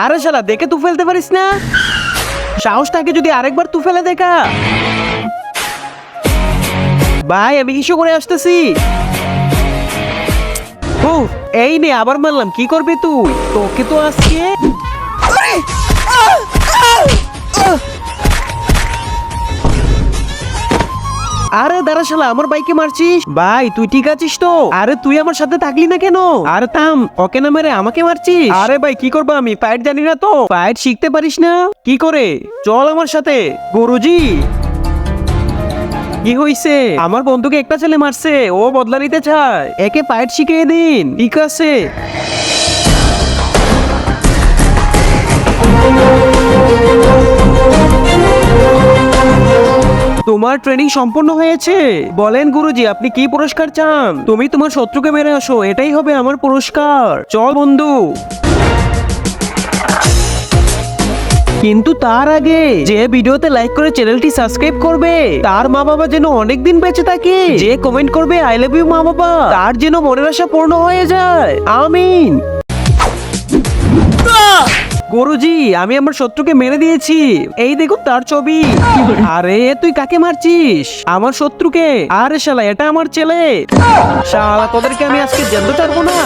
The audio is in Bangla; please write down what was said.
আরে শালা দেখে তু ফেলতে পারিস না? সাহসটাকে যদি আরেকবার তু ফেলে দেখা। ভাই আমি ইস্যু করে আসতেছি। ও এই নে আবার মারলাম, কি করবি তুই? তোকে তো আজকে আরে দাঁড়া শালা, আমার বাইকে মারছিস? ভাই তুই ঠিক আছিস তো? আরে তুই আমার সাথে থাকলি না কেন? আরে থাম, ওকে না মেরে আমাকে মারছিস? আরে ভাই কি করবো, আমি ফাইট জানি না তো। ফাইট শিখতে পারিস না? কি করে? চল আমার সাথে। গুরুজি কি হইছে? আমার বন্ধুকে একটা ছেলে মারছে, ও বদলা নিতে চায়, একে ফাইট শিখিয়ে দিন। ঠিক আছে। তোমার ট্রেনিং সম্পূর্ণ হয়েছে। বলেন গুরুজি আপনি কি পুরস্কার চান? তুমি তোমার শত্রুকে মেরে আসো, এটাই হবে আমার পুরস্কার। চল বন্ধু। কিন্তু তার আগে যে ভিডিওতে লাইক করে চ্যানেলটি সাবস্ক্রাইব করবে তার মা বাবা যেন অনেকদিন বেঁচে থাকে, যে কমেন্ট করবে আই লাভ ইউ মা বাবা তার যেন মনের আশা পূর্ণ হয়ে যায়। আমিন। গুরুজি আমি আমার শত্রুকে মেরে দিয়েছি, এই দেখো তার ছবি। আরে তুই কাকে মারছিস? আমার শত্রুকে। আরে শালা এটা আমার ছেলে। শালা তোদেরকে আমি আজকে জ্যান্ত ছাড়বো না।